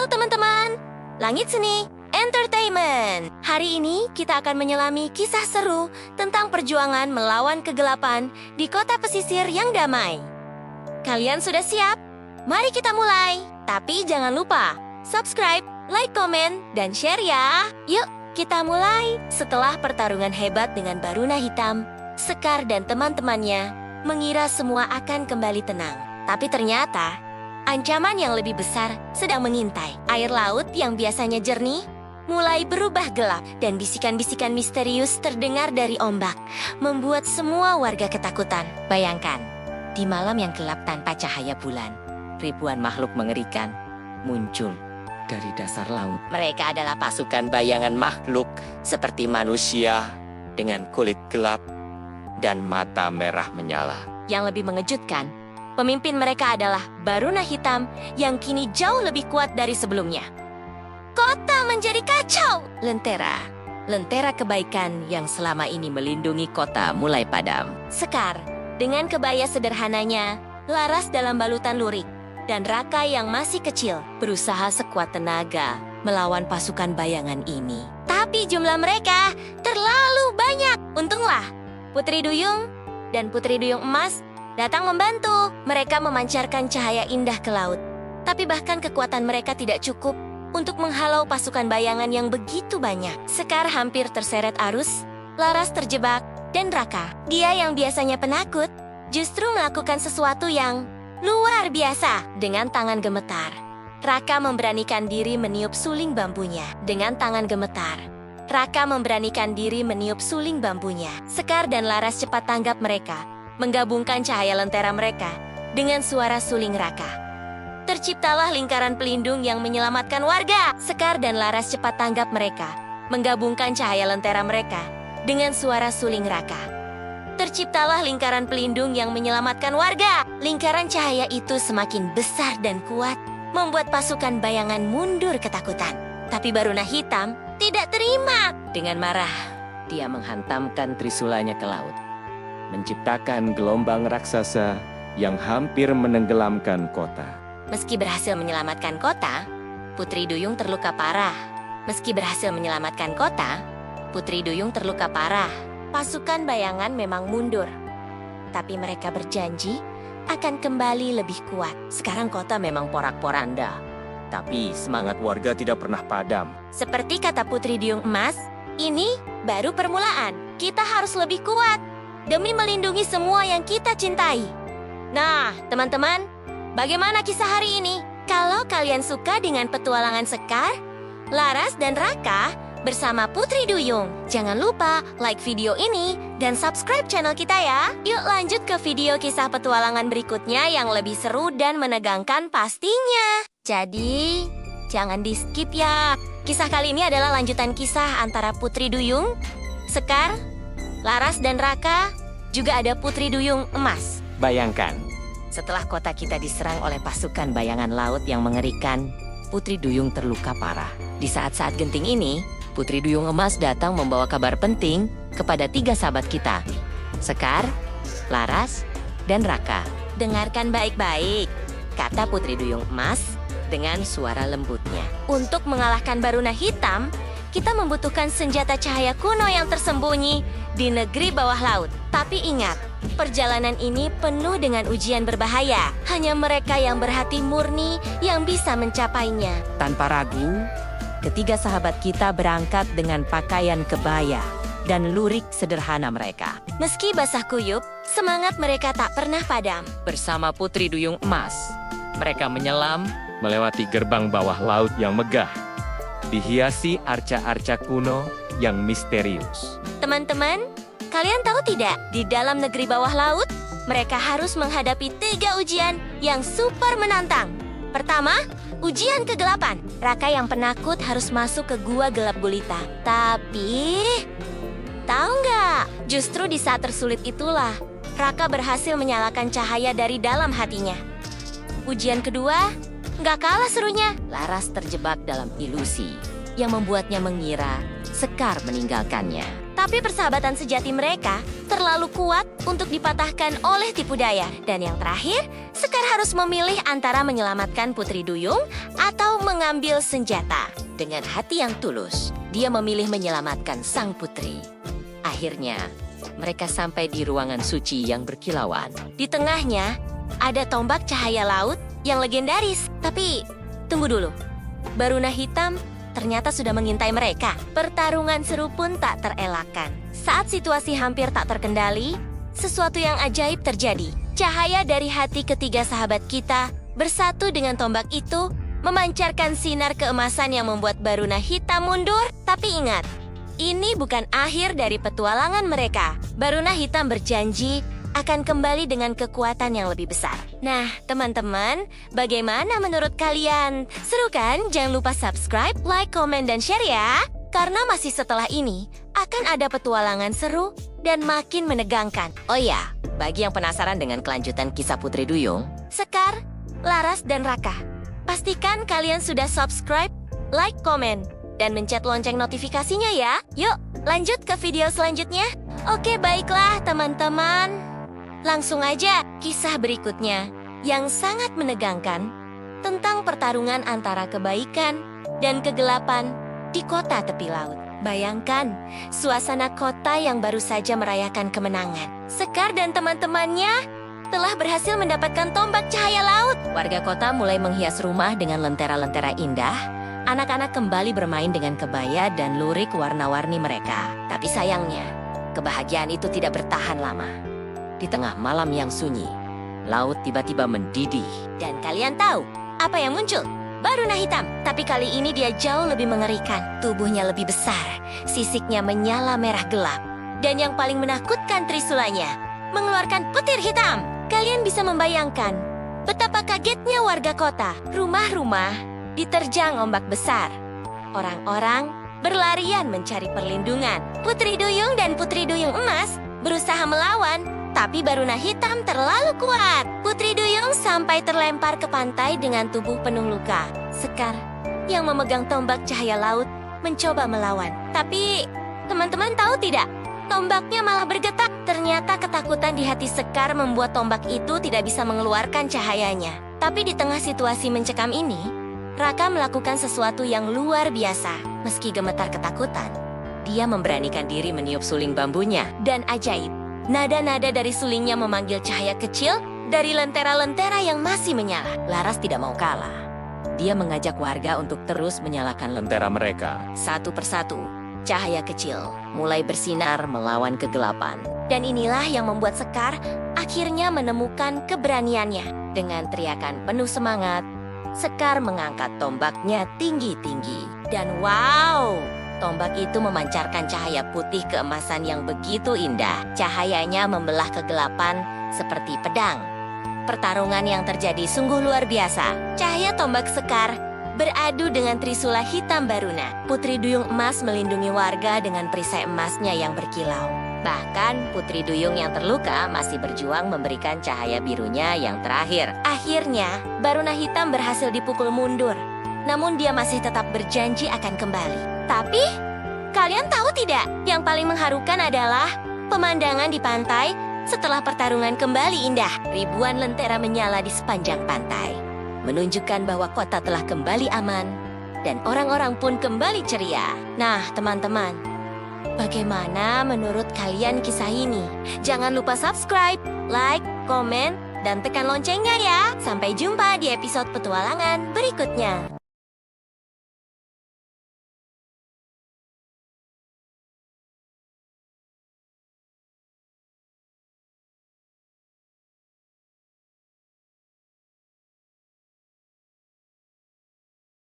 teman-teman, Langit Seni Entertainment. Hari ini kita akan menyelami kisah seru tentang perjuangan melawan kegelapan di kota pesisir yang damai. Kalian sudah siap? Mari kita mulai. Tapi jangan lupa subscribe, like, komen, dan share ya. Yuk, kita mulai. Setelah pertarungan hebat dengan Baruna Hitam, Sekar dan teman-temannya mengira semua akan kembali tenang. Tapi ternyata ancaman yang lebih besar sedang mengintai. Air laut yang biasanya jernih mulai berubah gelap dan bisikan-bisikan misterius terdengar dari ombak, membuat semua warga ketakutan. Bayangkan, di malam yang gelap tanpa cahaya bulan, ribuan makhluk mengerikan muncul dari dasar laut. Mereka adalah pasukan bayangan makhluk seperti manusia dengan kulit gelap dan mata merah menyala. Yang lebih mengejutkan, pemimpin mereka adalah Baruna Hitam yang kini jauh lebih kuat dari sebelumnya. Kota menjadi kacau. Lentera kebaikan yang selama ini melindungi kota mulai padam. Sekar, dengan kebaya sederhananya, Laras dalam balutan lurik, dan Raka yang masih kecil berusaha sekuat tenaga melawan pasukan bayangan ini. Tapi jumlah mereka terlalu banyak. Untunglah, Putri Duyung dan Putri Duyung Emas datang membantu. Mereka memancarkan cahaya indah ke laut. Tapi bahkan kekuatan mereka tidak cukup untuk menghalau pasukan bayangan yang begitu banyak. Sekar hampir terseret arus, Laras terjebak, dan Raka, dia yang biasanya penakut, justru melakukan sesuatu yang luar biasa. Dengan tangan gemetar, Raka memberanikan diri meniup suling bambunya. Sekar dan Laras cepat tanggap mereka, menggabungkan cahaya lentera mereka dengan suara suling Raka. Terciptalah lingkaran pelindung yang menyelamatkan warga. Sekar dan Laras cepat tanggap mereka, menggabungkan cahaya lentera mereka dengan suara suling Raka. Terciptalah lingkaran pelindung yang menyelamatkan warga. Lingkaran cahaya itu semakin besar dan kuat, membuat pasukan bayangan mundur ketakutan. Tapi Baruna Hitam tidak terima. Dengan marah, dia menghantamkan trisulanya ke laut, menciptakan gelombang raksasa yang hampir menenggelamkan kota. Meski berhasil menyelamatkan kota, Putri Duyung terluka parah. Pasukan bayangan memang mundur, tapi mereka berjanji akan kembali lebih kuat. Sekarang kota memang porak-poranda, Tapi semangat warga tidak pernah padam. seperti kata Putri Duyung Emas, ini baru permulaan. Kita harus lebih kuat demi melindungi semua yang kita cintai. Nah, teman-teman, bagaimana kisah hari ini? Kalau kalian suka dengan petualangan Sekar, Laras, dan Raka bersama Putri Duyung, jangan lupa like video ini dan subscribe channel kita ya. Yuk lanjut ke video kisah petualangan berikutnya yang lebih seru dan menegangkan pastinya. Jadi, jangan di-skip ya. Kisah kali ini adalah lanjutan kisah antara Putri Duyung, Sekar, Laras, dan Raka, juga ada Putri Duyung Emas. Bayangkan, Setelah kota kita diserang oleh pasukan bayangan laut yang mengerikan, Putri Duyung terluka parah. Di saat-saat genting ini, Putri Duyung Emas datang membawa kabar penting kepada 3 sahabat kita, Sekar, Laras, dan Raka. Dengarkan baik-baik, kata Putri Duyung Emas dengan suara lembutnya. Untuk mengalahkan Baruna Hitam, kita membutuhkan senjata cahaya kuno yang tersembunyi di negeri bawah laut. Tapi ingat, perjalanan ini penuh dengan ujian berbahaya. Hanya mereka yang berhati murni yang bisa mencapainya. Tanpa ragu, ketiga sahabat kita berangkat dengan pakaian kebaya dan lurik sederhana mereka. Meski basah kuyup, semangat mereka tak pernah padam. Bersama Putri Duyung Emas, mereka menyelam, melewati gerbang bawah laut yang megah, dihiasi arca-arca kuno yang misterius. Teman-teman, kalian tahu tidak, di dalam negeri bawah laut, mereka harus menghadapi 3 ujian yang super menantang. Pertama, ujian kegelapan. Raka yang penakut harus masuk ke gua gelap gulita. Tapi, tahu nggak? Justru di saat tersulit itulah, Raka berhasil menyalakan cahaya dari dalam hatinya. Ujian kedua, nggak kalah serunya. Laras terjebak dalam ilusi yang membuatnya mengira Sekar meninggalkannya. Tapi persahabatan sejati mereka terlalu kuat untuk dipatahkan oleh tipu daya. Dan yang terakhir, Sekar harus memilih antara menyelamatkan Putri Duyung atau mengambil senjata. Dengan hati yang tulus, dia memilih menyelamatkan sang putri. Akhirnya, mereka sampai di ruangan suci yang berkilauan. Di tengahnya, ada tombak cahaya laut yang legendaris. Tapi, tunggu dulu. Baruna hitam ternyata sudah mengintai mereka. Pertarungan seru pun tak terelakkan. Saat situasi hampir tak terkendali, sesuatu yang ajaib terjadi. Cahaya dari hati ketiga sahabat kita bersatu dengan tombak itu, memancarkan sinar keemasan yang membuat Baruna hitam mundur. Tapi ingat, ini bukan akhir dari petualangan mereka. Baruna hitam berjanji akan kembali dengan kekuatan yang lebih besar. Nah, teman-teman, bagaimana menurut kalian? Seru kan? Jangan lupa subscribe, like, komen, dan share ya. Karena masih setelah ini, akan ada petualangan seru dan makin menegangkan. Oh ya, bagi yang penasaran dengan kelanjutan kisah Putri Duyung, Sekar, Laras, dan Raka, pastikan kalian sudah subscribe, like, komen, dan mencet lonceng notifikasinya ya. Yuk, lanjut ke video selanjutnya. Oke, baiklah teman-teman. Langsung aja kisah berikutnya yang sangat menegangkan tentang pertarungan antara kebaikan dan kegelapan di kota tepi laut. Bayangkan suasana kota yang baru saja merayakan kemenangan. Sekar dan teman-temannya telah berhasil mendapatkan tombak cahaya laut. Warga kota mulai menghias rumah dengan lentera-lentera indah. Anak-anak kembali bermain dengan kebaya dan lurik warna-warni mereka. Tapi sayangnya, kebahagiaan itu tidak bertahan lama. Di tengah malam yang sunyi, laut tiba-tiba mendidih. Dan kalian tahu apa yang muncul? Baruna hitam. Tapi kali ini dia jauh lebih mengerikan. Tubuhnya lebih besar, sisiknya menyala merah gelap. Dan yang paling menakutkan trisulanya, mengeluarkan petir hitam. Kalian bisa membayangkan betapa kagetnya warga kota. Rumah-rumah diterjang ombak besar. Orang-orang berlarian mencari perlindungan. Putri Duyung dan Putri Duyung Emas berusaha melawan, tapi Baruna hitam terlalu kuat. Putri Duyung sampai terlempar ke pantai dengan tubuh penuh luka. Sekar, yang memegang tombak cahaya laut, mencoba melawan. Tapi, teman-teman tahu tidak? Tombaknya malah bergetar. Ternyata ketakutan di hati Sekar membuat tombak itu tidak bisa mengeluarkan cahayanya. Tapi di tengah situasi mencekam ini, Raka melakukan sesuatu yang luar biasa. Meski gemetar ketakutan, dia memberanikan diri meniup suling bambunya. Dan ajaib, nada-nada dari sulingnya memanggil cahaya kecil dari lentera-lentera yang masih menyala. Laras tidak mau kalah. Dia mengajak warga untuk terus menyalakan lentera mereka. Satu persatu, cahaya kecil mulai bersinar melawan kegelapan. Dan inilah yang membuat Sekar akhirnya menemukan keberaniannya. Dengan teriakan penuh semangat, Sekar mengangkat tombaknya tinggi-tinggi. Dan wow! Tombak itu memancarkan cahaya putih keemasan yang begitu indah. Cahayanya membelah kegelapan seperti pedang. Pertarungan yang terjadi sungguh luar biasa. Cahaya tombak Sekar beradu dengan trisula hitam Baruna. Putri Duyung Emas melindungi warga dengan perisai emasnya yang berkilau. Bahkan Putri Duyung yang terluka masih berjuang memberikan cahaya birunya yang terakhir. Akhirnya, Baruna hitam berhasil dipukul mundur. Namun dia masih tetap berjanji akan kembali. Tapi, kalian tahu tidak? Yang paling mengharukan adalah pemandangan di pantai setelah pertarungan kembali indah. Ribuan lentera menyala di sepanjang pantai, menunjukkan bahwa kota telah kembali aman dan orang-orang pun kembali ceria. Nah, teman-teman, bagaimana menurut kalian kisah ini? Jangan lupa subscribe, like, komen, dan tekan loncengnya ya. Sampai jumpa di episode petualangan berikutnya.